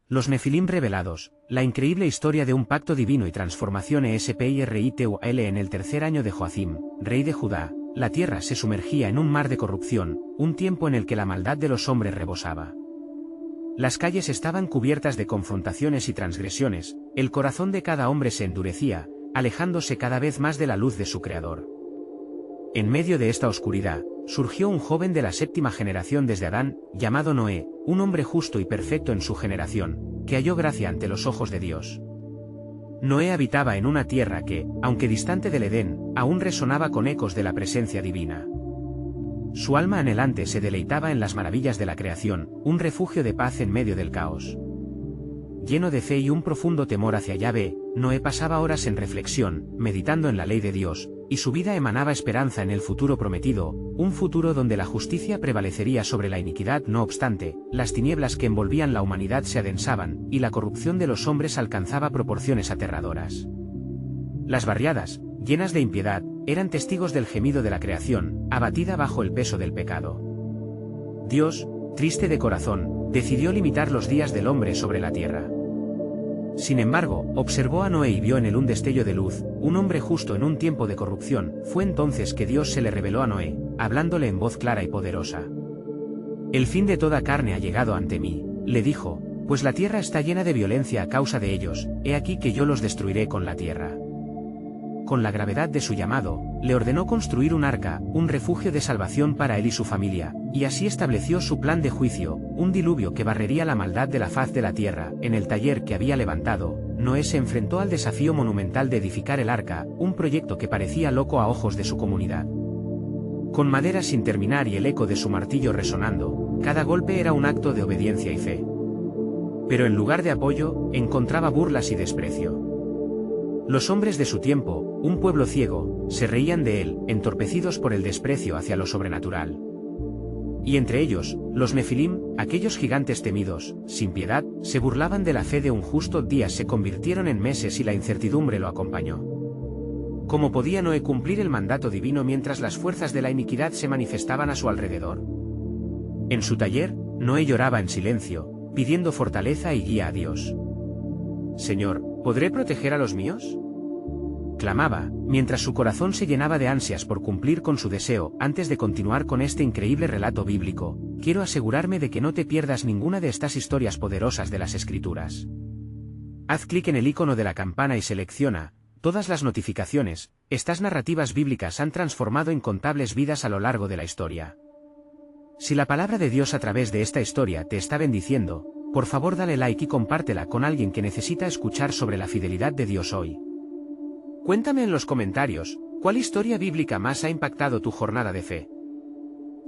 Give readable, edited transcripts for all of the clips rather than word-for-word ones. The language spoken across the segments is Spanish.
Los Nefilim revelados, la increíble historia de un pacto divino y transformación espiritual en el tercer año de Joacim, rey de Judá. La tierra se sumergía en un mar de corrupción, un tiempo en el que la maldad de los hombres rebosaba. Las calles estaban cubiertas de confrontaciones y transgresiones, el corazón de cada hombre se endurecía, alejándose cada vez más de la luz de su Creador. En medio de esta oscuridad, surgió un joven de la séptima generación desde Adán, llamado Noé, un hombre justo y perfecto en su generación, que halló gracia ante los ojos de Dios. Noé habitaba en una tierra que, aunque distante del Edén, aún resonaba con ecos de la presencia divina. Su alma anhelante se deleitaba en las maravillas de la creación, un refugio de paz en medio del caos. Lleno de fe y un profundo temor hacia Yahvé, Noé pasaba horas en reflexión, meditando en la ley de Dios, y su vida emanaba esperanza en el futuro prometido, un futuro donde la justicia prevalecería sobre la iniquidad. No obstante, las tinieblas que envolvían la humanidad se adensaban, y la corrupción de los hombres alcanzaba proporciones aterradoras. Las barriadas, llenas de impiedad, eran testigos del gemido de la creación, abatida bajo el peso del pecado. Dios, triste de corazón, decidió limitar los días del hombre sobre la tierra. Sin embargo, observó a Noé y vio en él un destello de luz, un hombre justo en un tiempo de corrupción. Fue entonces que Dios se le reveló a Noé, hablándole en voz clara y poderosa. El fin de toda carne ha llegado ante mí, le dijo, pues la tierra está llena de violencia a causa de ellos, he aquí que yo los destruiré con la tierra. Con la gravedad de su llamado, le ordenó construir un arca, un refugio de salvación para él y su familia, y así estableció su plan de juicio, un diluvio que barrería la maldad de la faz de la tierra. En el taller que había levantado, Noé se enfrentó al desafío monumental de edificar el arca, un proyecto que parecía loco a ojos de su comunidad. Con madera sin terminar y el eco de su martillo resonando, cada golpe era un acto de obediencia y fe. Pero en lugar de apoyo, encontraba burlas y desprecio. Los hombres de su tiempo, un pueblo ciego, se reían de él, entorpecidos por el desprecio hacia lo sobrenatural. Y entre ellos, los Nefilim, aquellos gigantes temidos, sin piedad, se burlaban de la fe de un justo. Días se convirtieron en meses y la incertidumbre lo acompañó. ¿Cómo podía Noé cumplir el mandato divino mientras las fuerzas de la iniquidad se manifestaban a su alrededor? En su taller, Noé lloraba en silencio, pidiendo fortaleza y guía a Dios. Señor, ¿podré proteger a los míos?, clamaba, mientras su corazón se llenaba de ansias por cumplir con su deseo. Antes de continuar con este increíble relato bíblico, quiero asegurarme de que no te pierdas ninguna de estas historias poderosas de las Escrituras. Haz clic en el icono de la campana y selecciona todas las notificaciones. Estas narrativas bíblicas han transformado incontables vidas a lo largo de la historia. Si la palabra de Dios a través de esta historia te está bendiciendo, por favor dale like y compártela con alguien que necesita escuchar sobre la fidelidad de Dios hoy. Cuéntame en los comentarios, ¿cuál historia bíblica más ha impactado tu jornada de fe?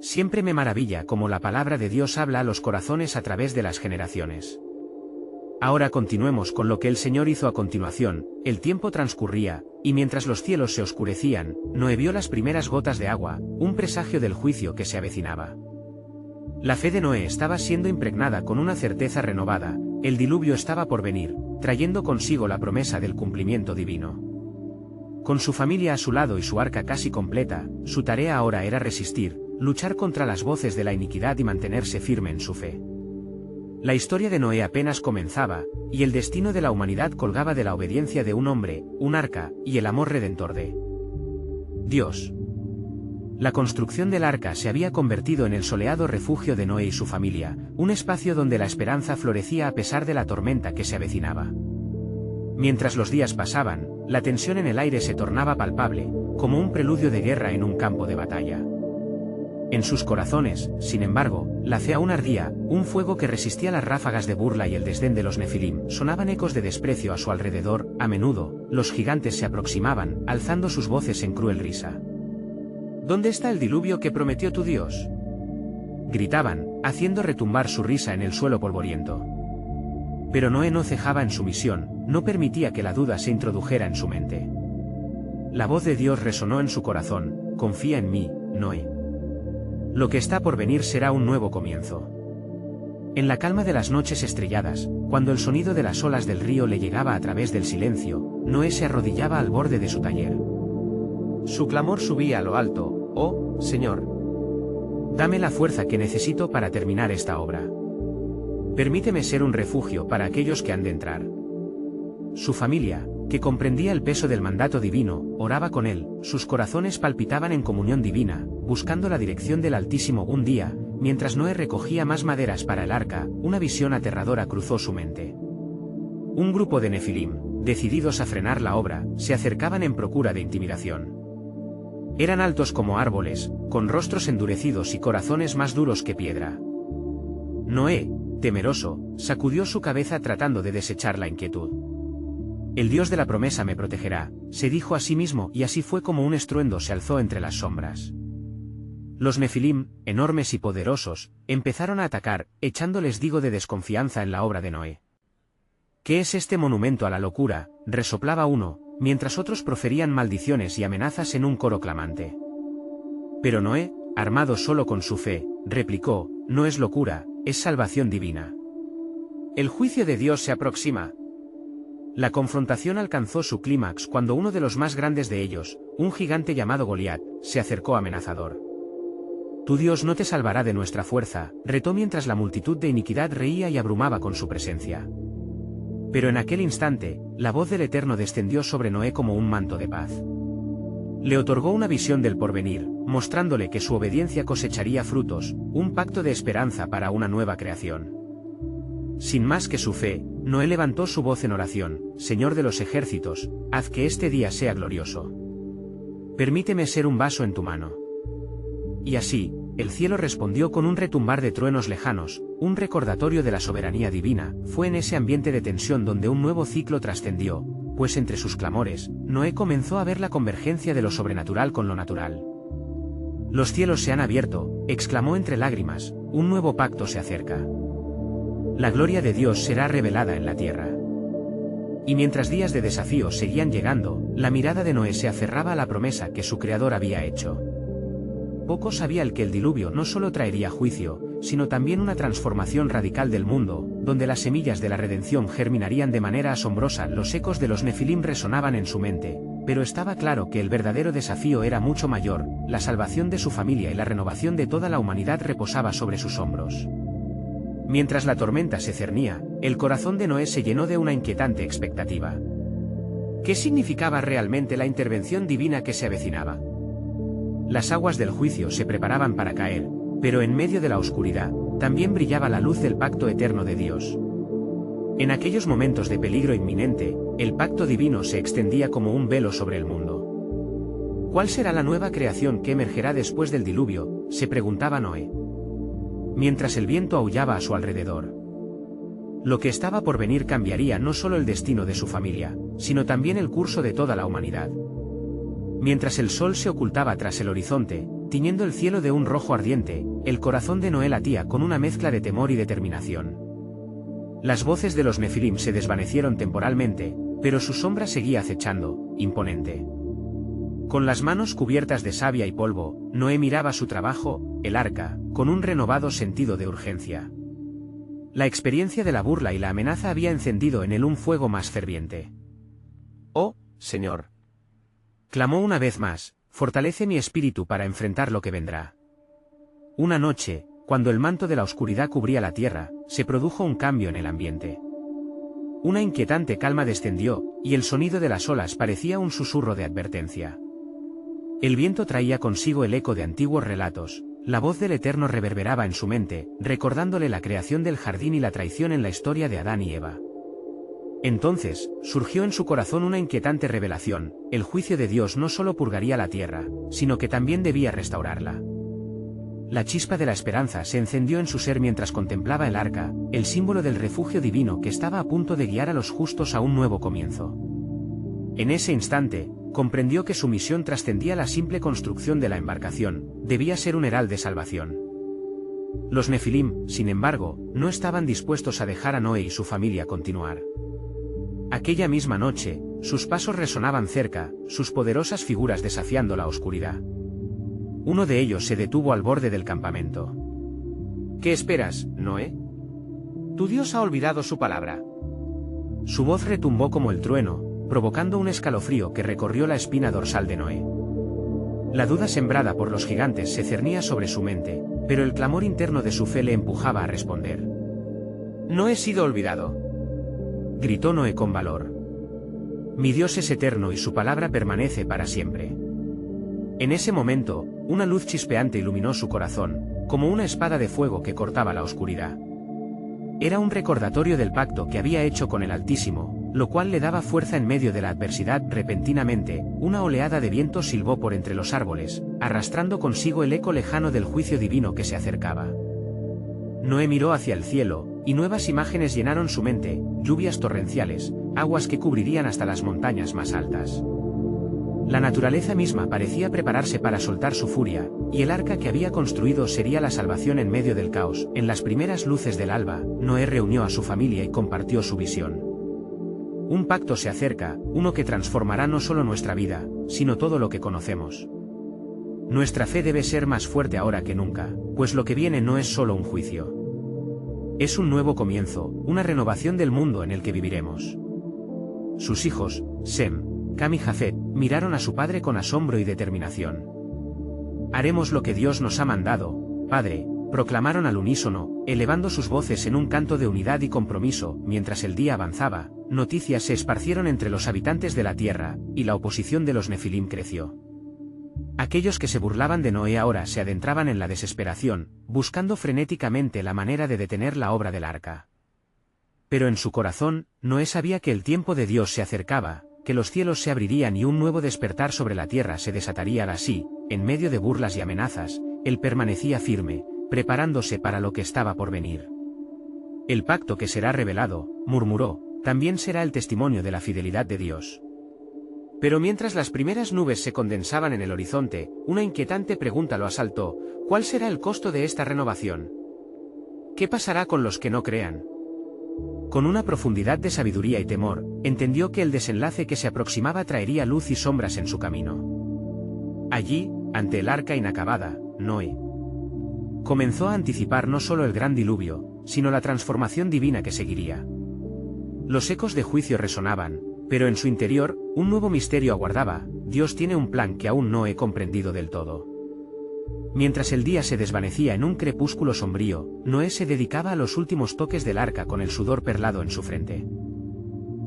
Siempre me maravilla cómo la palabra de Dios habla a los corazones a través de las generaciones. Ahora continuemos con lo que el Señor hizo a continuación. El tiempo transcurría, y mientras los cielos se oscurecían, Noé vio las primeras gotas de agua, un presagio del juicio que se avecinaba. La fe de Noé estaba siendo impregnada con una certeza renovada. El diluvio estaba por venir, trayendo consigo la promesa del cumplimiento divino. Con su familia a su lado y su arca casi completa, su tarea ahora era resistir, luchar contra las voces de la iniquidad y mantenerse firme en su fe. La historia de Noé apenas comenzaba, y el destino de la humanidad colgaba de la obediencia de un hombre, un arca, y el amor redentor de Dios. La construcción del arca se había convertido en el soleado refugio de Noé y su familia, un espacio donde la esperanza florecía a pesar de la tormenta que se avecinaba. Mientras los días pasaban, la tensión en el aire se tornaba palpable, como un preludio de guerra en un campo de batalla. En sus corazones, sin embargo, la fe aún ardía, un fuego que resistía las ráfagas de burla y el desdén de los Nefilim. Sonaban ecos de desprecio a su alrededor. A menudo, los gigantes se aproximaban, alzando sus voces en cruel risa. ¿Dónde está el diluvio que prometió tu Dios?, gritaban, haciendo retumbar su risa en el suelo polvoriento. Pero Noé no cejaba en su misión, no permitía que la duda se introdujera en su mente. La voz de Dios resonó en su corazón: confía en mí, Noé. Lo que está por venir será un nuevo comienzo. En la calma de las noches estrelladas, cuando el sonido de las olas del río le llegaba a través del silencio, Noé se arrodillaba al borde de su taller. Su clamor subía a lo alto: «Oh, Señor, dame la fuerza que necesito para terminar esta obra». Permíteme ser un refugio para aquellos que han de entrar. Su familia, que comprendía el peso del mandato divino, oraba con él, sus corazones palpitaban en comunión divina, buscando la dirección del Altísimo. Un día, mientras Noé recogía más maderas para el arca, una visión aterradora cruzó su mente. Un grupo de Nefilim, decididos a frenar la obra, se acercaban en procura de intimidación. Eran altos como árboles, con rostros endurecidos y corazones más duros que piedra. Noé, temeroso, sacudió su cabeza tratando de desechar la inquietud. El Dios de la promesa me protegerá, se dijo a sí mismo, y así fue como un estruendo se alzó entre las sombras. Los Nefilim, enormes y poderosos, empezaron a atacar, echándoles digo de desconfianza en la obra de Noé. ¿Qué es este monumento a la locura?, resoplaba uno, mientras otros proferían maldiciones y amenazas en un coro clamante. Pero Noé, armado solo con su fe, replicó: no es locura, es salvación divina. El juicio de Dios se aproxima. La confrontación alcanzó su clímax cuando uno de los más grandes de ellos, un gigante llamado Goliat, se acercó amenazador. Tu Dios no te salvará de nuestra fuerza, retó mientras la multitud de iniquidad reía y abrumaba con su presencia. Pero en aquel instante, la voz del Eterno descendió sobre Noé como un manto de paz. Le otorgó una visión del porvenir, mostrándole que su obediencia cosecharía frutos, un pacto de esperanza para una nueva creación. Sin más que su fe, Noé levantó su voz en oración: Señor de los ejércitos, haz que este día sea glorioso. Permíteme ser un vaso en tu mano. Y así, el cielo respondió con un retumbar de truenos lejanos, un recordatorio de la soberanía divina. Fue en ese ambiente de tensión donde un nuevo ciclo trascendió, pues entre sus clamores, Noé comenzó a ver la convergencia de lo sobrenatural con lo natural. Los cielos se han abierto, exclamó entre lágrimas, un nuevo pacto se acerca. La gloria de Dios será revelada en la tierra. Y mientras días de desafío seguían llegando, la mirada de Noé se aferraba a la promesa que su Creador había hecho. Poco sabía él que el diluvio no solo traería juicio, sino también una transformación radical del mundo, donde las semillas de la redención germinarían de manera asombrosa. Los ecos de los Nefilim resonaban en su mente, pero estaba claro que el verdadero desafío era mucho mayor: la salvación de su familia y la renovación de toda la humanidad reposaba sobre sus hombros. Mientras la tormenta se cernía, el corazón de Noé se llenó de una inquietante expectativa. ¿Qué significaba realmente la intervención divina que se avecinaba? Las aguas del juicio se preparaban para caer, pero en medio de la oscuridad, también brillaba la luz del pacto eterno de Dios. En aquellos momentos de peligro inminente, el pacto divino se extendía como un velo sobre el mundo. ¿Cuál será la nueva creación que emergerá después del diluvio?, se preguntaba Noé. Mientras el viento aullaba a su alrededor. Lo que estaba por venir cambiaría no solo el destino de su familia, sino también el curso de toda la humanidad. Mientras el sol se ocultaba tras el horizonte, tiñendo el cielo de un rojo ardiente, el corazón de Noé latía con una mezcla de temor y determinación. Las voces de los Nefilim se desvanecieron temporalmente, pero su sombra seguía acechando, imponente. Con las manos cubiertas de savia y polvo, Noé miraba su trabajo, el arca, con un renovado sentido de urgencia. La experiencia de la burla y la amenaza había encendido en él un fuego más ferviente. «Oh, Señor», clamó una vez más, «fortalece mi espíritu para enfrentar lo que vendrá». Una noche, cuando el manto de la oscuridad cubría la tierra, se produjo un cambio en el ambiente. Una inquietante calma descendió, y el sonido de las olas parecía un susurro de advertencia. El viento traía consigo el eco de antiguos relatos, la voz del Eterno reverberaba en su mente, recordándole la creación del jardín y la traición en la historia de Adán y Eva. Entonces, surgió en su corazón una inquietante revelación: el juicio de Dios no solo purgaría la tierra, sino que también debía restaurarla. La chispa de la esperanza se encendió en su ser mientras contemplaba el arca, el símbolo del refugio divino que estaba a punto de guiar a los justos a un nuevo comienzo. En ese instante, comprendió que su misión trascendía la simple construcción de la embarcación, debía ser un herald de salvación. Los Nefilim, sin embargo, no estaban dispuestos a dejar a Noé y su familia continuar. Aquella misma noche, sus pasos resonaban cerca, sus poderosas figuras desafiando la oscuridad. Uno de ellos se detuvo al borde del campamento. «¿Qué esperas, Noé? Tu Dios ha olvidado su palabra». Su voz retumbó como el trueno, provocando un escalofrío que recorrió la espina dorsal de Noé. La duda sembrada por los gigantes se cernía sobre su mente, pero el clamor interno de su fe le empujaba a responder. No he sido olvidado, gritó Noé con valor. Mi Dios es eterno y su palabra permanece para siempre. En ese momento, una luz chispeante iluminó su corazón, como una espada de fuego que cortaba la oscuridad. Era un recordatorio del pacto que había hecho con el Altísimo, lo cual le daba fuerza en medio de la adversidad. Repentinamente, una oleada de viento silbó por entre los árboles, arrastrando consigo el eco lejano del juicio divino que se acercaba. Noé miró hacia el cielo, y nuevas imágenes llenaron su mente: lluvias torrenciales, aguas que cubrirían hasta las montañas más altas. La naturaleza misma parecía prepararse para soltar su furia, y el arca que había construido sería la salvación en medio del caos. En las primeras luces del alba, Noé reunió a su familia y compartió su visión. Un pacto se acerca, uno que transformará no solo nuestra vida, sino todo lo que conocemos. Nuestra fe debe ser más fuerte ahora que nunca, pues lo que viene no es solo un juicio. Es un nuevo comienzo, una renovación del mundo en el que viviremos. Sus hijos, Sem, Cam y Jafet, miraron a su padre con asombro y determinación. Haremos lo que Dios nos ha mandado, Padre, proclamaron al unísono, elevando sus voces en un canto de unidad y compromiso. Mientras el día avanzaba, noticias se esparcieron entre los habitantes de la tierra, y la oposición de los Nefilim creció. Aquellos que se burlaban de Noé ahora se adentraban en la desesperación, buscando frenéticamente la manera de detener la obra del arca. Pero en su corazón, Noé sabía que el tiempo de Dios se acercaba, que los cielos se abrirían y un nuevo despertar sobre la tierra se desataría. Así, en medio de burlas y amenazas, él permanecía firme, preparándose para lo que estaba por venir. El pacto que será revelado, murmuró, también será el testimonio de la fidelidad de Dios. Pero mientras las primeras nubes se condensaban en el horizonte, una inquietante pregunta lo asaltó: ¿cuál será el costo de esta renovación? ¿Qué pasará con los que no crean? Con una profundidad de sabiduría y temor, entendió que el desenlace que se aproximaba traería luz y sombras en su camino. Allí, ante el arca inacabada, Noé comenzó a anticipar no solo el gran diluvio, sino la transformación divina que seguiría. Los ecos de juicio resonaban, pero en su interior, un nuevo misterio aguardaba: Dios tiene un plan que aún no he comprendido del todo. Mientras el día se desvanecía en un crepúsculo sombrío, Noé se dedicaba a los últimos toques del arca con el sudor perlado en su frente.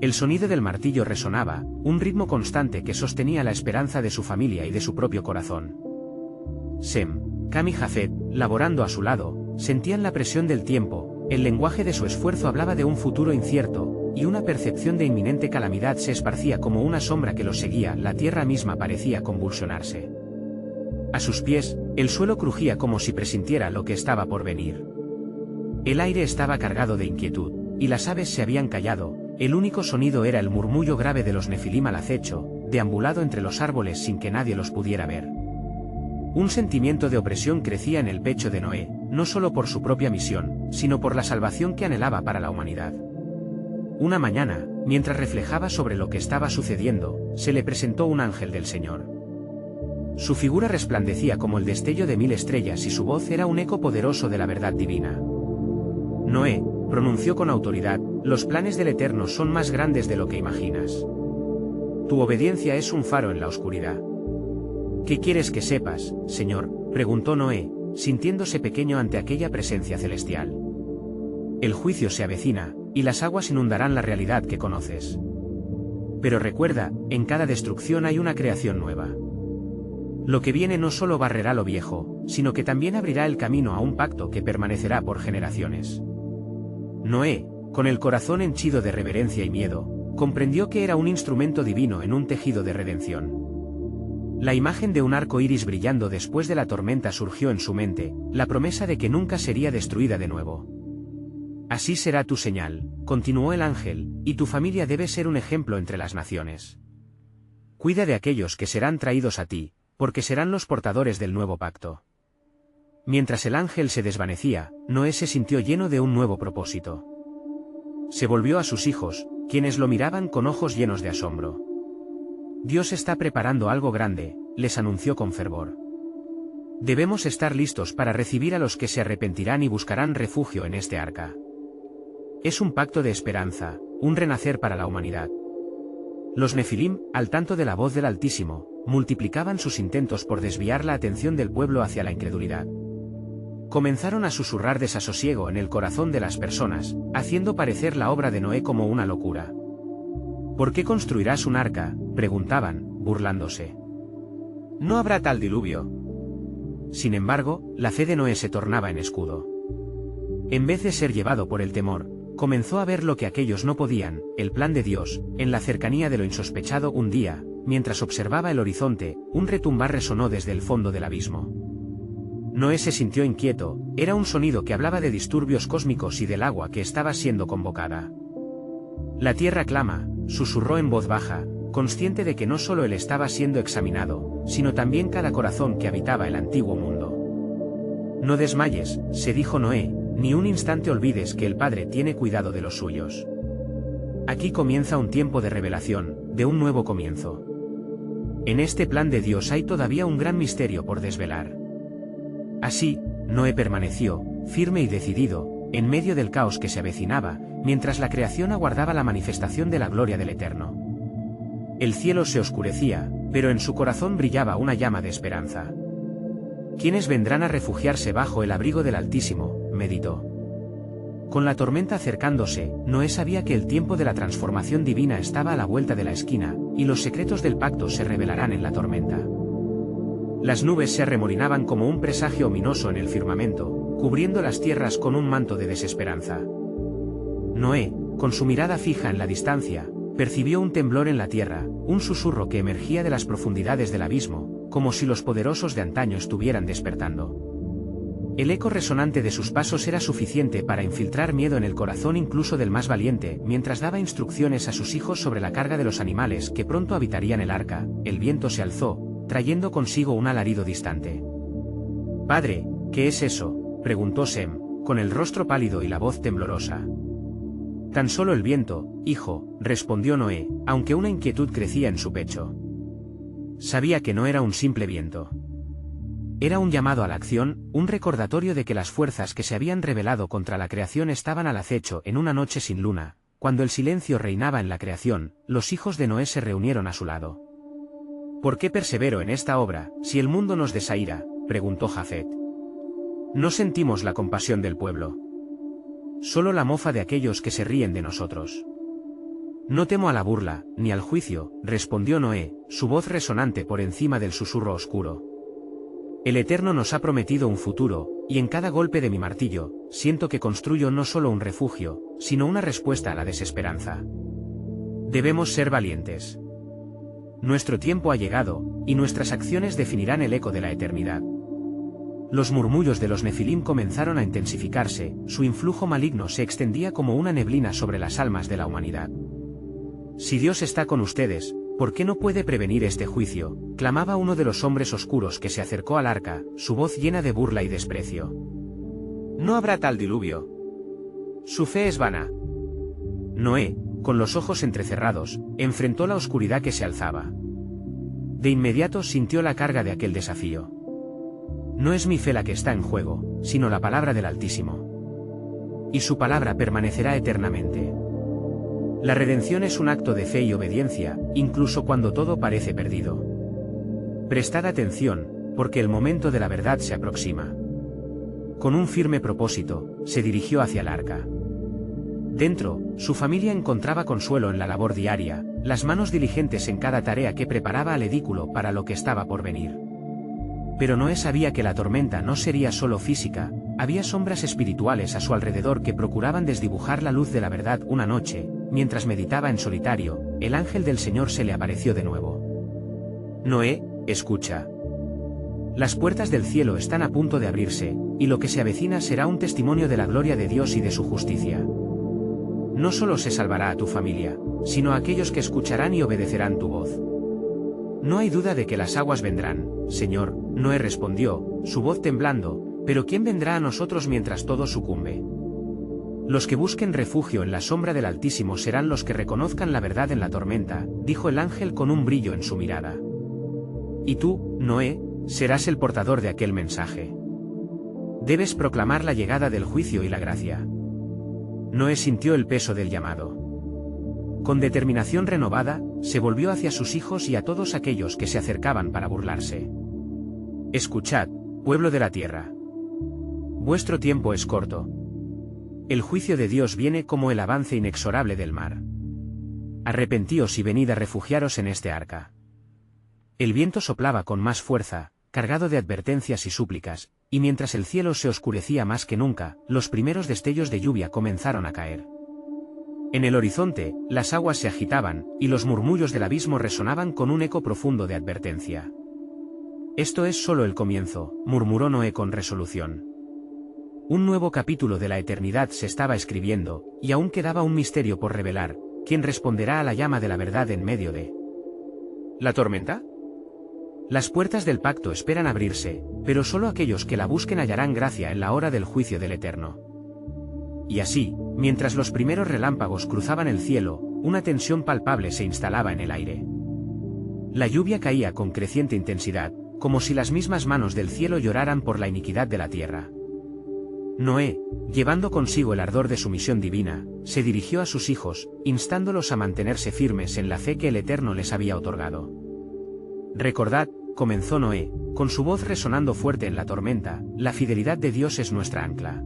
El sonido del martillo resonaba, un ritmo constante que sostenía la esperanza de su familia y de su propio corazón. Sem, Cam y Jafet, laborando a su lado, sentían la presión del tiempo. El lenguaje de su esfuerzo hablaba de un futuro incierto, y una percepción de inminente calamidad se esparcía como una sombra que los seguía. La tierra misma parecía convulsionarse. A sus pies, el suelo crujía como si presintiera lo que estaba por venir. El aire estaba cargado de inquietud, y las aves se habían callado. El único sonido era el murmullo grave de los Nefilim al acecho, deambulado entre los árboles sin que nadie los pudiera ver. Un sentimiento de opresión crecía en el pecho de Noé, no solo por su propia misión, sino por la salvación que anhelaba para la humanidad. Una mañana, mientras reflejaba sobre lo que estaba sucediendo, se le presentó un ángel del Señor. Su figura resplandecía como el destello de 1000 estrellas y su voz era un eco poderoso de la verdad divina. Noé, pronunció con autoridad, los planes del Eterno son más grandes de lo que imaginas. Tu obediencia es un faro en la oscuridad. ¿Qué quieres que sepas, Señor?, preguntó Noé, sintiéndose pequeño ante aquella presencia celestial. El juicio se avecina, y las aguas inundarán la realidad que conoces. Pero recuerda, en cada destrucción hay una creación nueva. Lo que viene no solo barrerá lo viejo, sino que también abrirá el camino a un pacto que permanecerá por generaciones. Noé, con el corazón henchido de reverencia y miedo, comprendió que era un instrumento divino en un tejido de redención. La imagen de un arco iris brillando después de la tormenta surgió en su mente, la promesa de que nunca sería destruida de nuevo. Así será tu señal, continuó el ángel, y tu familia debe ser un ejemplo entre las naciones. Cuida de aquellos que serán traídos a ti, porque serán los portadores del nuevo pacto. Mientras el ángel se desvanecía, Noé se sintió lleno de un nuevo propósito. Se volvió a sus hijos, quienes lo miraban con ojos llenos de asombro. Dios está preparando algo grande, les anunció con fervor. Debemos estar listos para recibir a los que se arrepentirán y buscarán refugio en este arca. Es un pacto de esperanza, un renacer para la humanidad. Los Nefilim, al tanto de la voz del Altísimo, multiplicaban sus intentos por desviar la atención del pueblo hacia la incredulidad. comenzaron a susurrar desasosiego en el corazón de las personas, haciendo parecer la obra de Noé como una locura. ¿Por qué construirás un arca?, preguntaban, burlándose. No habrá tal diluvio. Sin embargo, la fe de Noé se tornaba en escudo. En vez de ser llevado por el temor, comenzó a ver lo que aquellos no podían, el plan de Dios, en la cercanía de lo insospechado. Un día, mientras observaba el horizonte, un retumbar resonó desde el fondo del abismo. Noé se sintió inquieto, era un sonido que hablaba de disturbios cósmicos y del agua que estaba siendo convocada. La tierra clama, susurró en voz baja, consciente de que no solo él estaba siendo examinado, sino también cada corazón que habitaba el antiguo mundo. No desmayes, se dijo Noé, ni un instante olvides que el Padre tiene cuidado de los suyos. Aquí comienza un tiempo de revelación, de un nuevo comienzo. En este plan de Dios hay todavía un gran misterio por desvelar. Así, Noé permaneció, firme y decidido, en medio del caos que se avecinaba, mientras la creación aguardaba la manifestación de la gloria del Eterno. El cielo se oscurecía, pero en su corazón brillaba una llama de esperanza. ¿Quiénes vendrán a refugiarse bajo el abrigo del Altísimo?, meditó. Con la tormenta acercándose, Noé sabía que el tiempo de la transformación divina estaba a la vuelta de la esquina, y los secretos del pacto se revelarán en la tormenta. Las nubes se arremolinaban como un presagio ominoso en el firmamento, cubriendo las tierras con un manto de desesperanza. Noé, con su mirada fija en la distancia, percibió un temblor en la tierra, un susurro que emergía de las profundidades del abismo, como si los poderosos de antaño estuvieran despertando. El eco resonante de sus pasos era suficiente para infiltrar miedo en el corazón incluso del más valiente. Mientras daba instrucciones a sus hijos sobre la carga de los animales que pronto habitarían el arca, el viento se alzó, trayendo consigo un alarido distante. «Padre, ¿qué es eso?», preguntó Sem, con el rostro pálido y la voz temblorosa. «Tan solo el viento, hijo», respondió Noé, aunque una inquietud crecía en su pecho. Sabía que no era un simple viento. Era un llamado a la acción, un recordatorio de que las fuerzas que se habían rebelado contra la creación estaban al acecho. En una noche sin luna, cuando el silencio reinaba en la creación, los hijos de Noé se reunieron a su lado. «¿Por qué persevero en esta obra, si el mundo nos desaira?», preguntó Jafet. «No sentimos la compasión del pueblo. Solo la mofa de aquellos que se ríen de nosotros». «No temo a la burla, ni al juicio», respondió Noé, su voz resonante por encima del susurro oscuro. «El Eterno nos ha prometido un futuro, y en cada golpe de mi martillo, siento que construyo no solo un refugio, sino una respuesta a la desesperanza. Debemos ser valientes. Nuestro tiempo ha llegado, y nuestras acciones definirán el eco de la eternidad». Los murmullos de los Nefilim comenzaron a intensificarse, su influjo maligno se extendía como una neblina sobre las almas de la humanidad. «Si Dios está con ustedes, ¿por qué no puede prevenir este juicio?», clamaba uno de los hombres oscuros que se acercó al arca, su voz llena de burla y desprecio. «No habrá tal diluvio. Su fe es vana». Noé, con los ojos entrecerrados, enfrentó la oscuridad que se alzaba. De inmediato sintió la carga de aquel desafío. «No es mi fe la que está en juego, sino la palabra del Altísimo. Y su palabra permanecerá eternamente». La redención es un acto de fe y obediencia, incluso cuando todo parece perdido. Prestad atención, porque el momento de la verdad se aproxima. Con un firme propósito, se dirigió hacia el arca. Dentro, su familia encontraba consuelo en la labor diaria, las manos diligentes en cada tarea que preparaba al edículo para lo que estaba por venir. Pero Noé sabía que la tormenta no sería solo física, había sombras espirituales a su alrededor que procuraban desdibujar la luz de la verdad. Una noche, mientras meditaba en solitario, el ángel del Señor se le apareció de nuevo. «Noé, escucha. Las puertas del cielo están a punto de abrirse, y lo que se avecina será un testimonio de la gloria de Dios y de su justicia. No solo se salvará a tu familia, sino a aquellos que escucharán y obedecerán tu voz». «No hay duda de que las aguas vendrán, Señor», Noé respondió, su voz temblando, «pero ¿quién vendrá a nosotros mientras todo sucumbe? Los que busquen refugio en la sombra del Altísimo serán los que reconozcan la verdad en la tormenta», dijo el ángel con un brillo en su mirada. «Y tú, Noé, serás el portador de aquel mensaje. Debes proclamar la llegada del juicio y la gracia». Noé sintió el peso del llamado. Con determinación renovada, se volvió hacia sus hijos y a todos aquellos que se acercaban para burlarse. «Escuchad, pueblo de la tierra. vuestro tiempo es corto. El juicio de Dios viene como el avance inexorable del mar. Arrepentíos y venid a refugiaros en este arca. El viento soplaba con más fuerza, cargado de advertencias y súplicas, y mientras el cielo se oscurecía más que nunca, los primeros destellos de lluvia comenzaron a caer. En el horizonte, las aguas se agitaban, y los murmullos del abismo resonaban con un eco profundo de advertencia. Esto es solo el comienzo, murmuró Noé con resolución. Un nuevo capítulo de la eternidad se estaba escribiendo, y aún quedaba un misterio por revelar. ¿Quién responderá a la llama de la verdad en medio de la tormenta? Las puertas del pacto esperan abrirse, pero solo aquellos que la busquen hallarán gracia en la hora del juicio del Eterno. Y así, mientras los primeros relámpagos cruzaban el cielo, una tensión palpable se instalaba en el aire. La lluvia caía con creciente intensidad, como si las mismas manos del cielo lloraran por la iniquidad de la tierra. Noé, llevando consigo el ardor de su misión divina, se dirigió a sus hijos, instándolos a mantenerse firmes en la fe que el Eterno les había otorgado. Recordad, comenzó Noé, con su voz resonando fuerte en la tormenta, la fidelidad de Dios es nuestra ancla.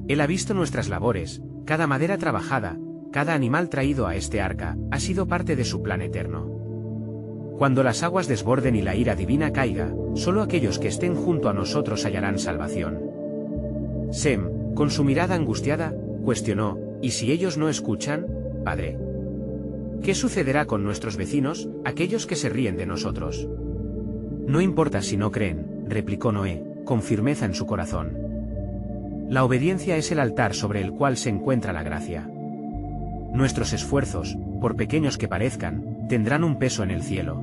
Él ha visto nuestras labores, cada madera trabajada, cada animal traído a este arca, ha sido parte de su plan eterno. Cuando las aguas desborden y la ira divina caiga, solo aquellos que estén junto a nosotros hallarán salvación. Sem, con su mirada angustiada, cuestionó, ¿y si ellos no escuchan, Padre? ¿Qué sucederá con nuestros vecinos, aquellos que se ríen de nosotros? No importa si no creen, replicó Noé, con firmeza en su corazón. La obediencia es el altar sobre el cual se encuentra la gracia. Nuestros esfuerzos, por pequeños que parezcan, tendrán un peso en el cielo.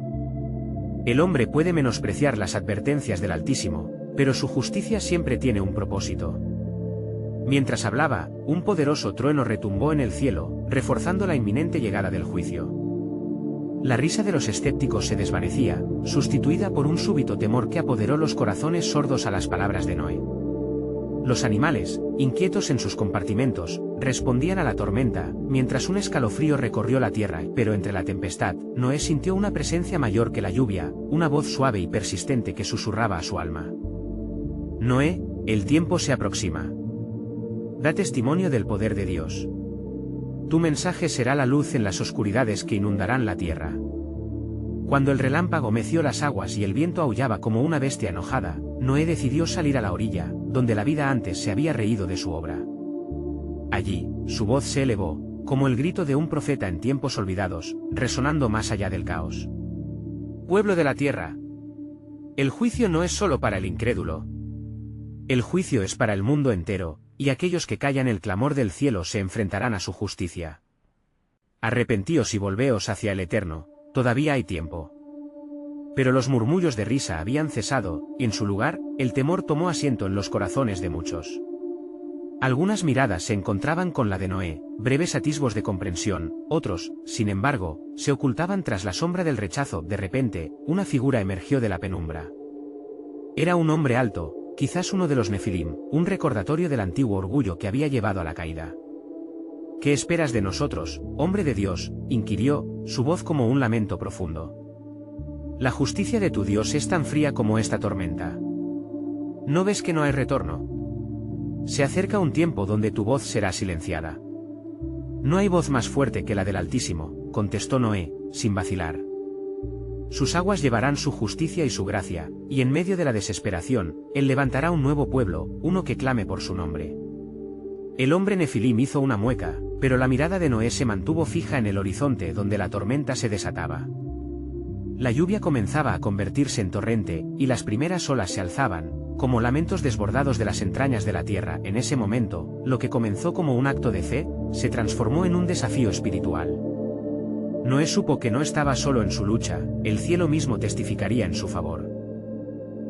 El hombre puede menospreciar las advertencias del Altísimo, pero su justicia siempre tiene un propósito. Mientras hablaba, un poderoso trueno retumbó en el cielo, reforzando la inminente llegada del juicio. La risa de los escépticos se desvanecía, sustituida por un súbito temor que apoderó los corazones sordos a las palabras de Noé. Los animales, inquietos en sus compartimentos, respondían a la tormenta, mientras un escalofrío recorrió la tierra, pero entre la tempestad, Noé sintió una presencia mayor que la lluvia, una voz suave y persistente que susurraba a su alma. Noé, el tiempo se aproxima. Da testimonio del poder de Dios. Tu mensaje será la luz en las oscuridades que inundarán la tierra. Cuando el relámpago meció las aguas y el viento aullaba como una bestia enojada, Noé decidió salir a la orilla, donde la vida antes se había reído de su obra. Allí, su voz se elevó, como el grito de un profeta en tiempos olvidados, resonando más allá del caos. Pueblo de la tierra. El juicio no es solo para el incrédulo. El juicio es para el mundo entero, y aquellos que callan el clamor del cielo se enfrentarán a su justicia. Arrepentíos y volveos hacia el Eterno, todavía hay tiempo. Pero los murmullos de risa habían cesado, y en su lugar, el temor tomó asiento en los corazones de muchos. Algunas miradas se encontraban con la de Noé, breves atisbos de comprensión, otros, sin embargo, se ocultaban tras la sombra del rechazo. De repente, una figura emergió de la penumbra. Era un hombre alto, quizás uno de los Nefilim, un recordatorio del antiguo orgullo que había llevado a la caída. ¿Qué esperas de nosotros, hombre de Dios?, inquirió, su voz como un lamento profundo. La justicia de tu Dios es tan fría como esta tormenta. ¿No ves que no hay retorno? Se acerca un tiempo donde tu voz será silenciada. No hay voz más fuerte que la del Altísimo, contestó Noé, sin vacilar. Sus aguas llevarán su justicia y su gracia, y en medio de la desesperación, Él levantará un nuevo pueblo, uno que clame por su nombre. El hombre Nefilim hizo una mueca, pero la mirada de Noé se mantuvo fija en el horizonte donde la tormenta se desataba. La lluvia comenzaba a convertirse en torrente, y las primeras olas se alzaban, como lamentos desbordados de las entrañas de la tierra. En ese momento, lo que comenzó como un acto de fe, se transformó en un desafío espiritual. Noé supo que no estaba solo en su lucha, el cielo mismo testificaría en su favor.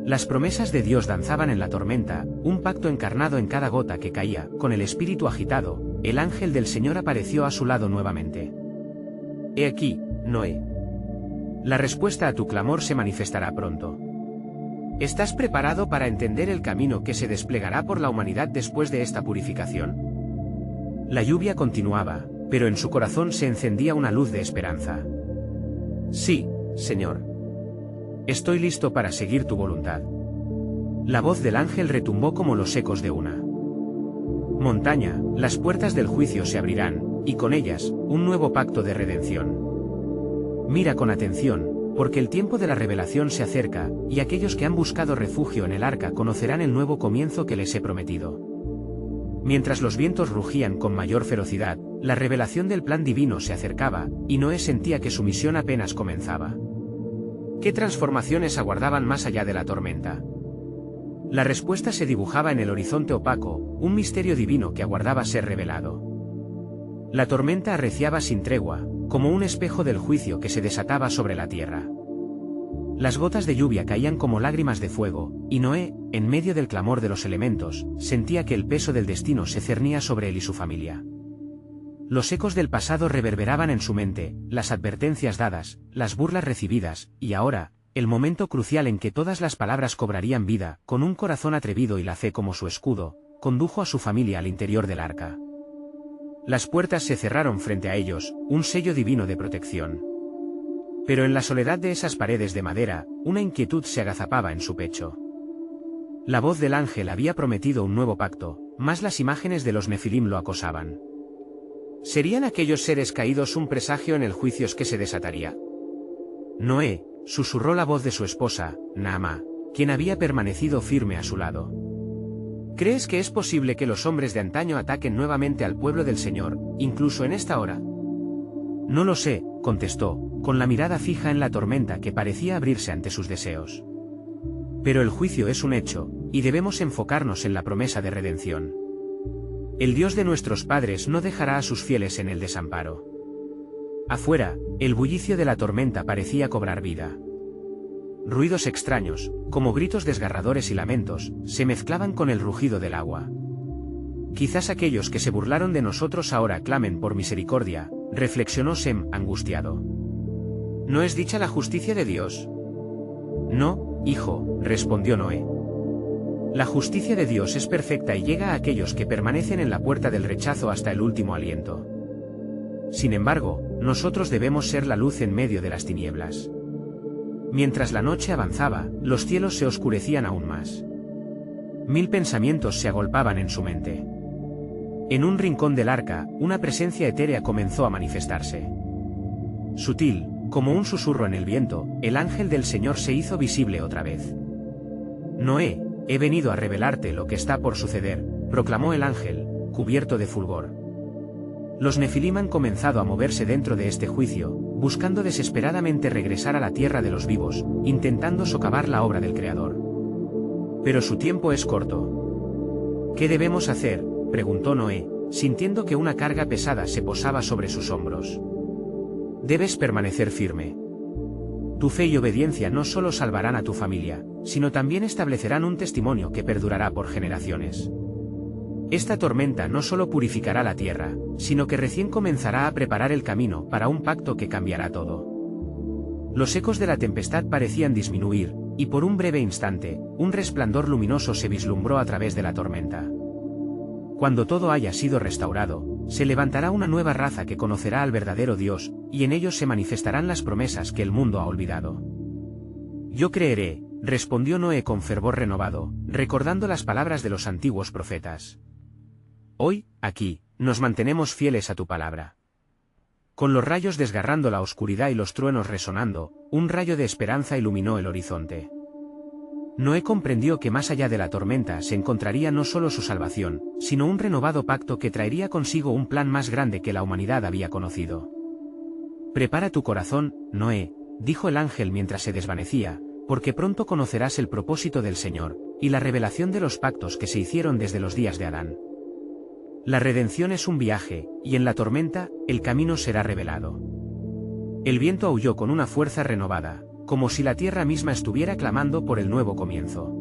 Las promesas de Dios danzaban en la tormenta, un pacto encarnado en cada gota que caía. Con el espíritu agitado, el ángel del Señor apareció a su lado nuevamente. He aquí, Noé. La respuesta a tu clamor se manifestará pronto. ¿Estás preparado para entender el camino que se desplegará por la humanidad después de esta purificación? La lluvia continuaba, pero en su corazón se encendía una luz de esperanza. Sí, Señor. Estoy listo para seguir tu voluntad. La voz del ángel retumbó como los ecos de una montaña. Las puertas del juicio se abrirán, y con ellas, un nuevo pacto de redención. Mira con atención, porque el tiempo de la revelación se acerca, y aquellos que han buscado refugio en el arca conocerán el nuevo comienzo que les he prometido. Mientras los vientos rugían con mayor ferocidad, la revelación del plan divino se acercaba, y Noé sentía que su misión apenas comenzaba. ¿Qué transformaciones aguardaban más allá de la tormenta? La respuesta se dibujaba en el horizonte opaco, un misterio divino que aguardaba ser revelado. La tormenta arreciaba sin tregua, como un espejo del juicio que se desataba sobre la tierra. Las gotas de lluvia caían como lágrimas de fuego, y Noé, en medio del clamor de los elementos, sentía que el peso del destino se cernía sobre él y su familia. Los ecos del pasado reverberaban en su mente, las advertencias dadas, las burlas recibidas, y ahora, el momento crucial en que todas las palabras cobrarían vida. Con un corazón atrevido y la fe como su escudo, condujo a su familia al interior del arca. Las puertas se cerraron frente a ellos, un sello divino de protección. Pero en la soledad de esas paredes de madera, una inquietud se agazapaba en su pecho. La voz del ángel había prometido un nuevo pacto, mas las imágenes de los Nefilim lo acosaban. ¿Serían aquellos seres caídos un presagio en el juicio que se desataría? Noé, susurró la voz de su esposa, Naamá, quien había permanecido firme a su lado. ¿Crees que es posible que los hombres de antaño ataquen nuevamente al pueblo del Señor, incluso en esta hora? No lo sé, contestó, con la mirada fija en la tormenta que parecía abrirse ante sus deseos. Pero el juicio es un hecho, y debemos enfocarnos en la promesa de redención. El Dios de nuestros padres no dejará a sus fieles en el desamparo. Afuera, el bullicio de la tormenta parecía cobrar vida. Ruidos extraños, como gritos desgarradores y lamentos, se mezclaban con el rugido del agua. Quizás aquellos que se burlaron de nosotros ahora clamen por misericordia, reflexionó Sem, angustiado. ¿No es dicha la justicia de Dios? No, hijo, respondió Noé. La justicia de Dios es perfecta y llega a aquellos que permanecen en la puerta del rechazo hasta el último aliento. Sin embargo, nosotros debemos ser la luz en medio de las tinieblas. Mientras la noche avanzaba, los cielos se oscurecían aún más. 1000 pensamientos se agolpaban en su mente. En un rincón del arca, una presencia etérea comenzó a manifestarse. Sutil, como un susurro en el viento, el ángel del Señor se hizo visible otra vez. Noé, he venido a revelarte lo que está por suceder, proclamó el ángel, cubierto de fulgor. Los Nefilim han comenzado a moverse dentro de este juicio, buscando desesperadamente regresar a la tierra de los vivos, intentando socavar la obra del Creador. Pero su tiempo es corto. ¿Qué debemos hacer?, preguntó Noé, sintiendo que una carga pesada se posaba sobre sus hombros. Debes permanecer firme. Tu fe y obediencia no solo salvarán a tu familia, sino también establecerán un testimonio que perdurará por generaciones. Esta tormenta no solo purificará la tierra, sino que recién comenzará a preparar el camino para un pacto que cambiará todo. Los ecos de la tempestad parecían disminuir, y por un breve instante, un resplandor luminoso se vislumbró a través de la tormenta. Cuando todo haya sido restaurado, se levantará una nueva raza que conocerá al verdadero Dios, y en ellos se manifestarán las promesas que el mundo ha olvidado. Yo creeré, respondió Noé con fervor renovado, recordando las palabras de los antiguos profetas. Hoy, aquí, nos mantenemos fieles a tu palabra. Con los rayos desgarrando la oscuridad y los truenos resonando, un rayo de esperanza iluminó el horizonte. Noé comprendió que más allá de la tormenta se encontraría no solo su salvación, sino un renovado pacto que traería consigo un plan más grande que la humanidad había conocido. Prepara tu corazón, Noé, dijo el ángel mientras se desvanecía, porque pronto conocerás el propósito del Señor, y la revelación de los pactos que se hicieron desde los días de Adán. La redención es un viaje, y en la tormenta, el camino será revelado. El viento aulló con una fuerza renovada, como si la tierra misma estuviera clamando por el nuevo comienzo.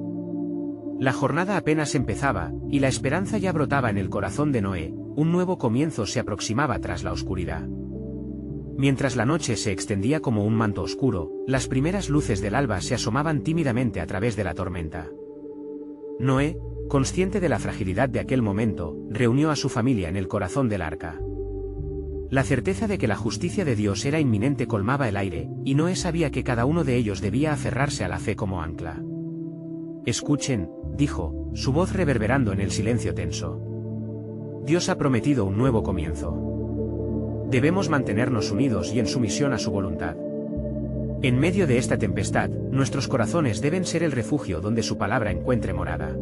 La jornada apenas empezaba, y la esperanza ya brotaba en el corazón de Noé, un nuevo comienzo se aproximaba tras la oscuridad. Mientras la noche se extendía como un manto oscuro, las primeras luces del alba se asomaban tímidamente a través de la tormenta. Noé, consciente de la fragilidad de aquel momento, reunió a su familia en el corazón del arca. La certeza de que la justicia de Dios era inminente colmaba el aire, y Noé sabía que cada uno de ellos debía aferrarse a la fe como ancla. Escuchen, dijo, su voz reverberando en el silencio tenso. Dios ha prometido un nuevo comienzo. Debemos mantenernos unidos y en sumisión a su voluntad. En medio de esta tempestad, nuestros corazones deben ser el refugio donde su palabra encuentre morada.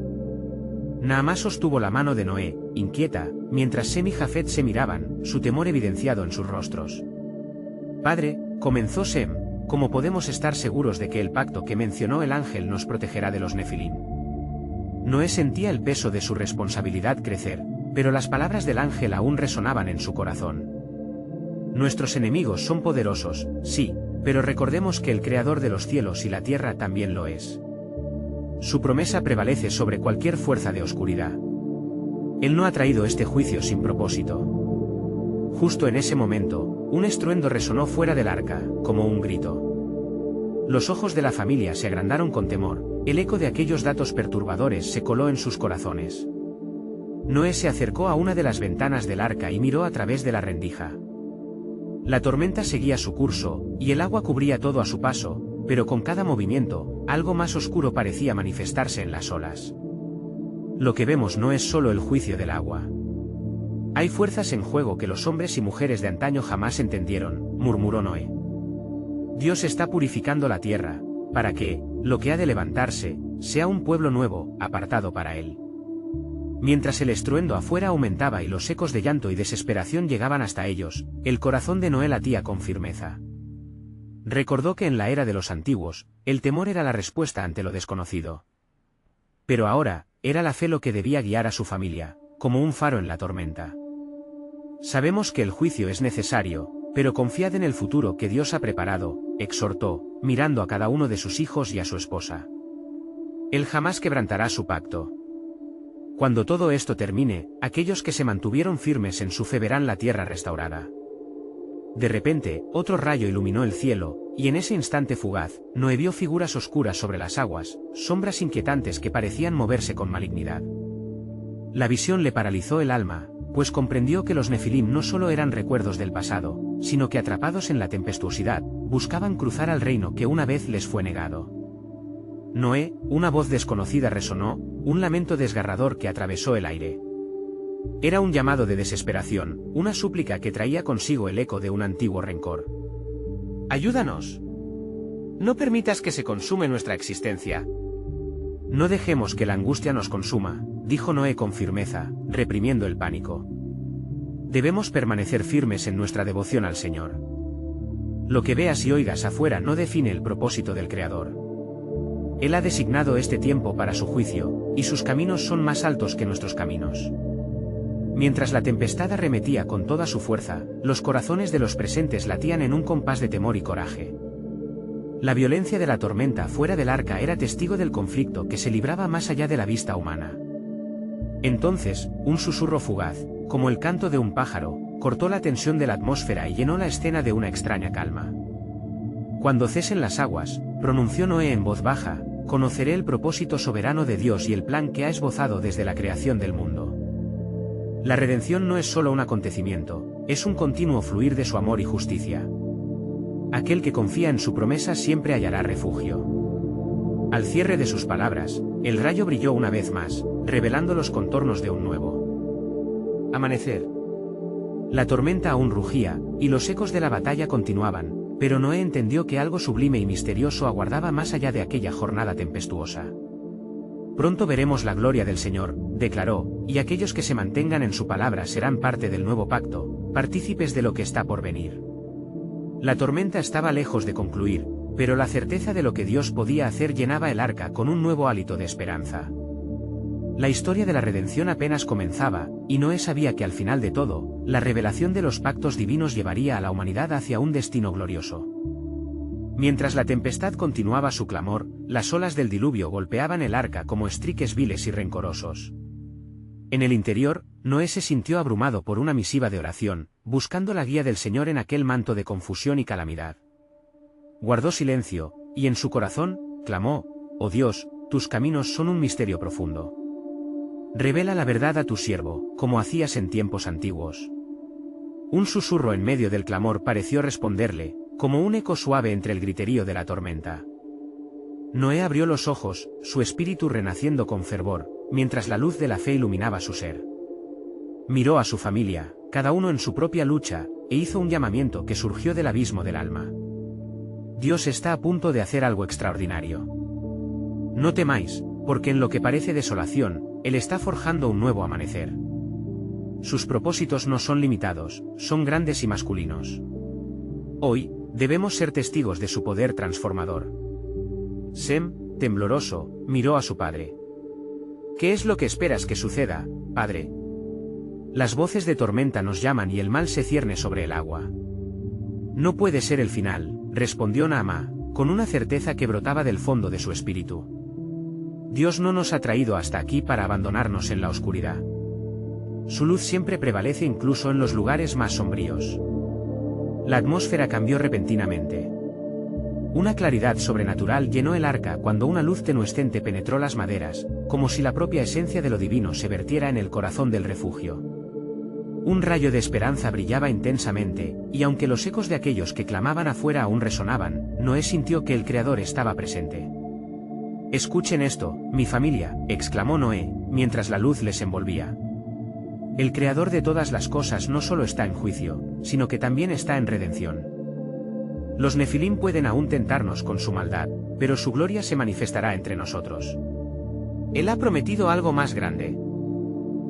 Naamá sostuvo la mano de Noé, inquieta, mientras Sem y Jafet se miraban, su temor evidenciado en sus rostros. Padre, comenzó Sem, ¿cómo podemos estar seguros de que el pacto que mencionó el ángel nos protegerá de los Nefilim? Noé sentía el peso de su responsabilidad crecer, pero las palabras del ángel aún resonaban en su corazón. Nuestros enemigos son poderosos, sí, pero recordemos que el Creador de los cielos y la tierra también lo es. Su promesa prevalece sobre cualquier fuerza de oscuridad. Él no ha traído este juicio sin propósito. Justo en ese momento, un estruendo resonó fuera del arca, como un grito. Los ojos de la familia se agrandaron con temor, el eco de aquellos datos perturbadores se coló en sus corazones. Noé se acercó a una de las ventanas del arca y miró a través de la rendija. La tormenta seguía su curso, y el agua cubría todo a su paso, pero con cada movimiento, algo más oscuro parecía manifestarse en las olas. Lo que vemos no es solo el juicio del agua. Hay fuerzas en juego que los hombres y mujeres de antaño jamás entendieron, murmuró Noé. Dios está purificando la tierra, para que, lo que ha de levantarse, sea un pueblo nuevo, apartado para él. Mientras el estruendo afuera aumentaba y los ecos de llanto y desesperación llegaban hasta ellos, el corazón de Noé latía con firmeza. Recordó que en la era de los antiguos, el temor era la respuesta ante lo desconocido. Pero ahora, era la fe lo que debía guiar a su familia, como un faro en la tormenta. Sabemos que el juicio es necesario, pero confiad en el futuro que Dios ha preparado, exhortó, mirando a cada uno de sus hijos y a su esposa. Él jamás quebrantará su pacto. Cuando todo esto termine, aquellos que se mantuvieron firmes en su fe verán la tierra restaurada. De repente, otro rayo iluminó el cielo, y en ese instante fugaz, Noé vio figuras oscuras sobre las aguas, sombras inquietantes que parecían moverse con malignidad. La visión le paralizó el alma, pues comprendió que los Nefilim no solo eran recuerdos del pasado, sino que atrapados en la tempestuosidad, buscaban cruzar al reino que una vez les fue negado. Noé, una voz desconocida resonó, un lamento desgarrador que atravesó el aire. Era un llamado de desesperación, una súplica que traía consigo el eco de un antiguo rencor. ¡Ayúdanos! No permitas que se consume nuestra existencia. No dejemos que la angustia nos consuma, dijo Noé con firmeza, reprimiendo el pánico. Debemos permanecer firmes en nuestra devoción al Señor. Lo que veas y oigas afuera no define el propósito del Creador. Él ha designado este tiempo para su juicio, y sus caminos son más altos que nuestros caminos. Mientras la tempestad arremetía con toda su fuerza, los corazones de los presentes latían en un compás de temor y coraje. La violencia de la tormenta fuera del arca era testigo del conflicto que se libraba más allá de la vista humana. Entonces, un susurro fugaz, como el canto de un pájaro, cortó la tensión de la atmósfera y llenó la escena de una extraña calma. Cuando cesen las aguas, pronunció Noé en voz baja, conoceré el propósito soberano de Dios y el plan que ha esbozado desde la creación del mundo. La redención no es solo un acontecimiento, es un continuo fluir de su amor y justicia. Aquel que confía en su promesa siempre hallará refugio. Al cierre de sus palabras, el rayo brilló una vez más, revelando los contornos de un nuevo amanecer. La tormenta aún rugía, y los ecos de la batalla continuaban, pero Noé entendió que algo sublime y misterioso aguardaba más allá de aquella jornada tempestuosa. Pronto veremos la gloria del Señor, declaró, y aquellos que se mantengan en su palabra serán parte del nuevo pacto, partícipes de lo que está por venir. La tormenta estaba lejos de concluir, pero la certeza de lo que Dios podía hacer llenaba el arca con un nuevo hálito de esperanza. La historia de la redención apenas comenzaba, y Noé sabía que al final de todo, la revelación de los pactos divinos llevaría a la humanidad hacia un destino glorioso. Mientras la tempestad continuaba su clamor, las olas del diluvio golpeaban el arca como estriques viles y rencorosos. En el interior, Noé se sintió abrumado por una misiva de oración, buscando la guía del Señor en aquel manto de confusión y calamidad. Guardó silencio, y en su corazón, clamó: «Oh Dios, tus caminos son un misterio profundo. Revela la verdad a tu siervo, como hacías en tiempos antiguos». Un susurro en medio del clamor pareció responderle, como un eco suave entre el griterío de la tormenta. Noé abrió los ojos, su espíritu renaciendo con fervor, mientras la luz de la fe iluminaba su ser. Miró a su familia, cada uno en su propia lucha, e hizo un llamamiento que surgió del abismo del alma. Dios está a punto de hacer algo extraordinario. No temáis, porque en lo que parece desolación, Él está forjando un nuevo amanecer. Sus propósitos no son limitados, son grandes y masculinos. Hoy, debemos ser testigos de su poder transformador. Sem, tembloroso, miró a su padre. ¿Qué es lo que esperas que suceda, padre? Las voces de tormenta nos llaman y el mal se cierne sobre el agua. No puede ser el final, respondió Naamá, con una certeza que brotaba del fondo de su espíritu. Dios no nos ha traído hasta aquí para abandonarnos en la oscuridad. Su luz siempre prevalece incluso en los lugares más sombríos. La atmósfera cambió repentinamente. Una claridad sobrenatural llenó el arca cuando una luz tenuescente penetró las maderas, como si la propia esencia de lo divino se vertiera en el corazón del refugio. Un rayo de esperanza brillaba intensamente, y aunque los ecos de aquellos que clamaban afuera aún resonaban, Noé sintió que el Creador estaba presente. «Escuchen esto, mi familia», exclamó Noé, mientras la luz les envolvía. El Creador de todas las cosas no solo está en juicio, sino que también está en redención. Los Nefilim pueden aún tentarnos con su maldad, pero su gloria se manifestará entre nosotros. Él ha prometido algo más grande.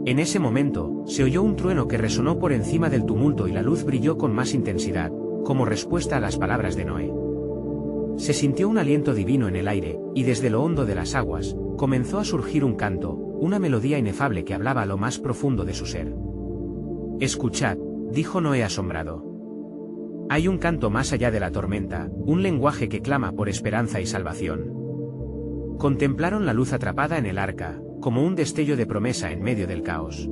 En ese momento, se oyó un trueno que resonó por encima del tumulto y la luz brilló con más intensidad, como respuesta a las palabras de Noé. Se sintió un aliento divino en el aire, y desde lo hondo de las aguas, comenzó a surgir un canto, una melodía inefable que hablaba a lo más profundo de su ser. «Escuchad», dijo Noé asombrado. «Hay un canto más allá de la tormenta, un lenguaje que clama por esperanza y salvación». Contemplaron la luz atrapada en el arca, como un destello de promesa en medio del caos.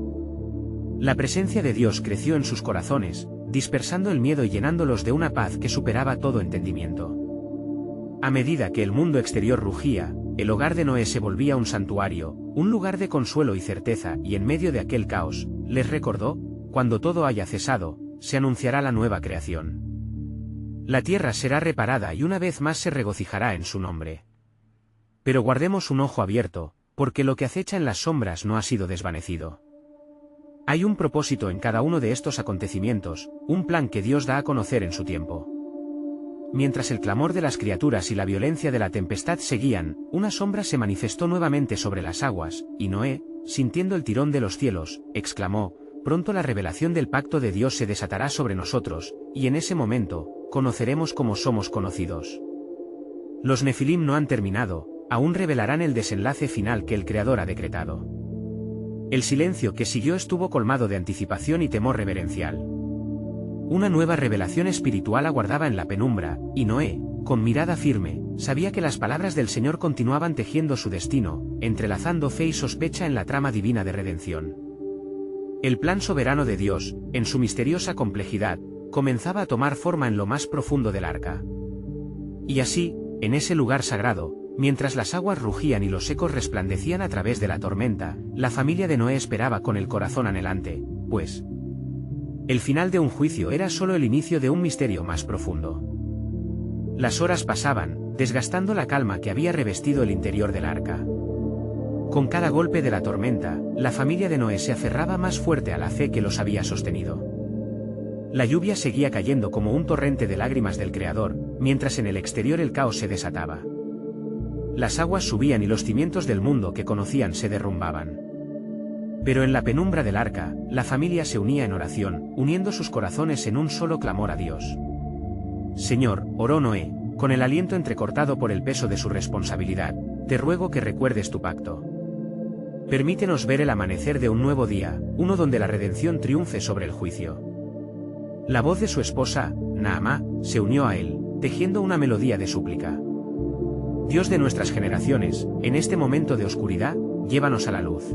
La presencia de Dios creció en sus corazones, dispersando el miedo y llenándolos de una paz que superaba todo entendimiento. A medida que el mundo exterior rugía, el hogar de Noé se volvía un santuario, un lugar de consuelo y certeza, y en medio de aquel caos, les recordó, cuando todo haya cesado, se anunciará la nueva creación. La tierra será reparada y una vez más se regocijará en su nombre. Pero guardemos un ojo abierto, porque lo que acecha en las sombras no ha sido desvanecido. Hay un propósito en cada uno de estos acontecimientos, un plan que Dios da a conocer en su tiempo. Mientras el clamor de las criaturas y la violencia de la tempestad seguían, una sombra se manifestó nuevamente sobre las aguas, y Noé, sintiendo el tirón de los cielos, exclamó: «Pronto la revelación del pacto de Dios se desatará sobre nosotros, y en ese momento, conoceremos como somos conocidos». Los Nefilim no han terminado, aún revelarán el desenlace final que el Creador ha decretado. El silencio que siguió estuvo colmado de anticipación y temor reverencial. Una nueva revelación espiritual aguardaba en la penumbra, y Noé, con mirada firme, sabía que las palabras del Señor continuaban tejiendo su destino, entrelazando fe y sospecha en la trama divina de redención. El plan soberano de Dios, en su misteriosa complejidad, comenzaba a tomar forma en lo más profundo del arca. Y así, en ese lugar sagrado, mientras las aguas rugían y los ecos resplandecían a través de la tormenta, la familia de Noé esperaba con el corazón anhelante, pues el final de un juicio era solo el inicio de un misterio más profundo. Las horas pasaban, desgastando la calma que había revestido el interior del arca. Con cada golpe de la tormenta, la familia de Noé se aferraba más fuerte a la fe que los había sostenido. La lluvia seguía cayendo como un torrente de lágrimas del Creador, mientras en el exterior el caos se desataba. Las aguas subían y los cimientos del mundo que conocían se derrumbaban. Pero en la penumbra del arca, la familia se unía en oración, uniendo sus corazones en un solo clamor a Dios. «Señor», oró Noé, con el aliento entrecortado por el peso de su responsabilidad, «te ruego que recuerdes tu pacto. Permítenos ver el amanecer de un nuevo día, uno donde la redención triunfe sobre el juicio». La voz de su esposa, Naamá, se unió a él, tejiendo una melodía de súplica. «Dios de nuestras generaciones, en este momento de oscuridad, llévanos a la luz.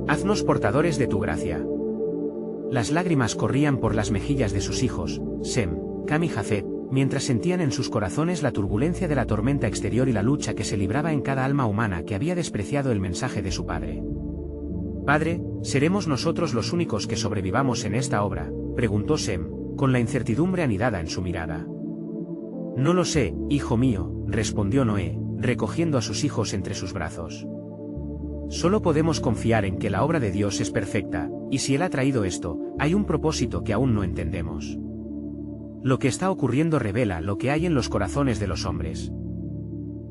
Haznos portadores de tu gracia». Las lágrimas corrían por las mejillas de sus hijos, Sem, Cam y Jafet, mientras sentían en sus corazones la turbulencia de la tormenta exterior y la lucha que se libraba en cada alma humana que había despreciado el mensaje de su padre. «Padre, ¿seremos nosotros los únicos que sobrevivamos en esta obra?», preguntó Sem, con la incertidumbre anidada en su mirada. «No lo sé, hijo mío», respondió Noé, recogiendo a sus hijos entre sus brazos. Solo podemos confiar en que la obra de Dios es perfecta, y si Él ha traído esto, hay un propósito que aún no entendemos. Lo que está ocurriendo revela lo que hay en los corazones de los hombres.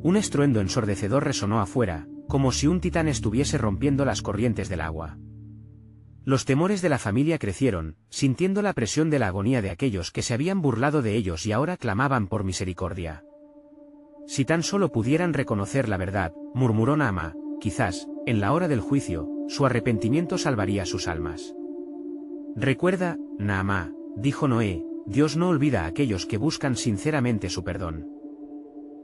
Un estruendo ensordecedor resonó afuera, como si un titán estuviese rompiendo las corrientes del agua. Los temores de la familia crecieron, sintiendo la presión de la agonía de aquellos que se habían burlado de ellos y ahora clamaban por misericordia. Si tan solo pudieran reconocer la verdad, murmuró Naamá, quizás, en la hora del juicio, su arrepentimiento salvaría sus almas. Recuerda, Naamá, dijo Noé, Dios no olvida a aquellos que buscan sinceramente su perdón.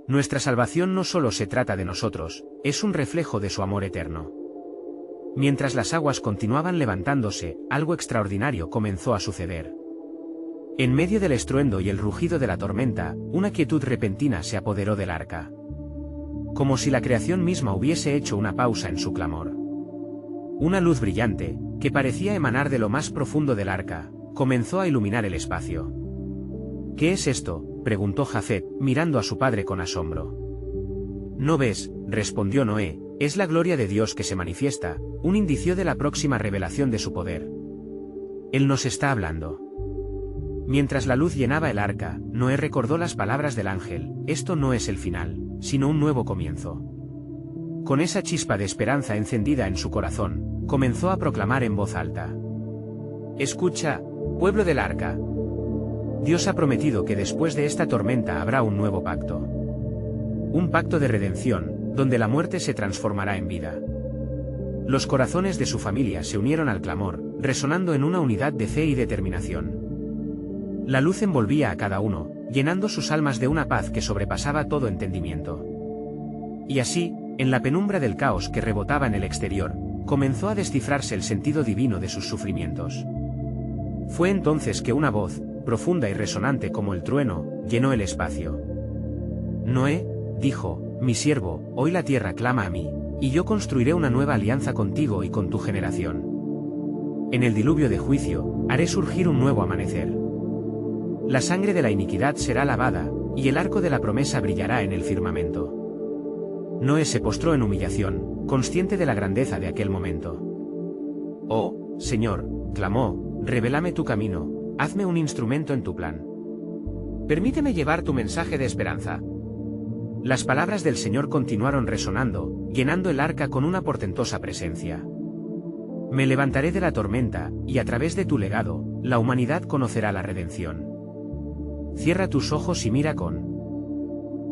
Nuestra salvación no solo se trata de nosotros, es un reflejo de su amor eterno. Mientras las aguas continuaban levantándose, algo extraordinario comenzó a suceder. En medio del estruendo y el rugido de la tormenta, una quietud repentina se apoderó del arca. Como si la creación misma hubiese hecho una pausa en su clamor. Una luz brillante, que parecía emanar de lo más profundo del arca, comenzó a iluminar el espacio. ¿Qué es esto?, preguntó Jafet, mirando a su padre con asombro. ¿No ves?, respondió Noé, es la gloria de Dios que se manifiesta, un indicio de la próxima revelación de su poder. Él nos está hablando. Mientras la luz llenaba el arca, Noé recordó las palabras del ángel, esto no es el final, sino un nuevo comienzo. Con esa chispa de esperanza encendida en su corazón, comenzó a proclamar en voz alta. Escucha, pueblo del arca. Dios ha prometido que después de esta tormenta habrá un nuevo pacto. Un pacto de redención, donde la muerte se transformará en vida. Los corazones de su familia se unieron al clamor, resonando en una unidad de fe y determinación. La luz envolvía a cada uno, llenando sus almas de una paz que sobrepasaba todo entendimiento. Y así, en la penumbra del caos que rebotaba en el exterior, comenzó a descifrarse el sentido divino de sus sufrimientos. Fue entonces que una voz, profunda y resonante como el trueno, llenó el espacio. Noé, dijo, mi siervo, hoy la tierra clama a mí, y yo construiré una nueva alianza contigo y con tu generación. En el diluvio de juicio, haré surgir un nuevo amanecer. La sangre de la iniquidad será lavada, y el arco de la promesa brillará en el firmamento. Noé se postró en humillación, consciente de la grandeza de aquel momento. Oh, Señor, clamó, revélame tu camino, hazme un instrumento en tu plan. Permíteme llevar tu mensaje de esperanza. Las palabras del Señor continuaron resonando, llenando el arca con una portentosa presencia. Me levantaré de la tormenta, y a través de tu legado, la humanidad conocerá la redención. Cierra tus ojos y mira con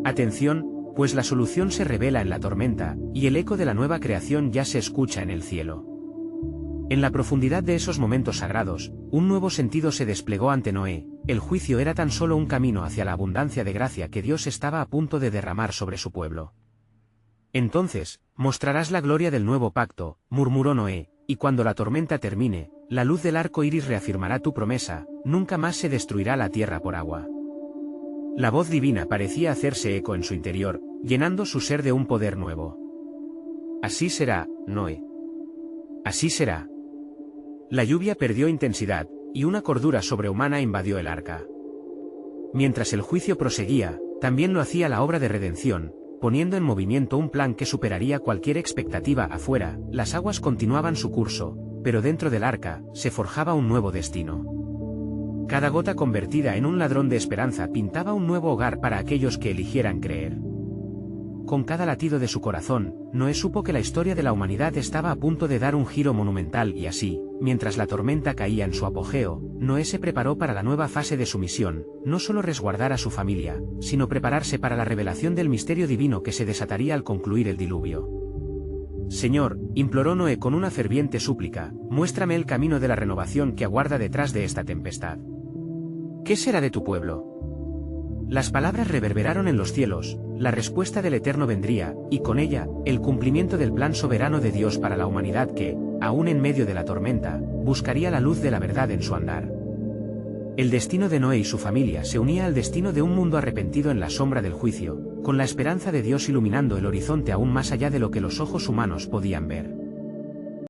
atención, pues la solución se revela en la tormenta, y el eco de la nueva creación ya se escucha en el cielo. En la profundidad de esos momentos sagrados, un nuevo sentido se desplegó ante Noé, el juicio era tan solo un camino hacia la abundancia de gracia que Dios estaba a punto de derramar sobre su pueblo. Entonces, mostrarás la gloria del nuevo pacto, murmuró Noé, y cuando la tormenta termine, la luz del arco iris reafirmará tu promesa, nunca más se destruirá la tierra por agua. La voz divina parecía hacerse eco en su interior, llenando su ser de un poder nuevo. Así será, Noé. Así será. La lluvia perdió intensidad, y una cordura sobrehumana invadió el arca. Mientras el juicio proseguía, también lo hacía la obra de redención, poniendo en movimiento un plan que superaría cualquier expectativa afuera, las aguas continuaban su curso, pero dentro del arca, se forjaba un nuevo destino. Cada gota convertida en un ladrón de esperanza pintaba un nuevo hogar para aquellos que eligieran creer. Con cada latido de su corazón, Noé supo que la historia de la humanidad estaba a punto de dar un giro monumental y así, mientras la tormenta caía en su apogeo, Noé se preparó para la nueva fase de su misión, no solo resguardar a su familia, sino prepararse para la revelación del misterio divino que se desataría al concluir el diluvio. Señor, imploró Noé con una ferviente súplica, muéstrame el camino de la renovación que aguarda detrás de esta tempestad. ¿Qué será de tu pueblo? Las palabras reverberaron en los cielos, la respuesta del Eterno vendría, y con ella, el cumplimiento del plan soberano de Dios para la humanidad que, aún en medio de la tormenta, buscaría la luz de la verdad en su andar. El destino de Noé y su familia se unía al destino de un mundo arrepentido en la sombra del juicio, con la esperanza de Dios iluminando el horizonte aún más allá de lo que los ojos humanos podían ver.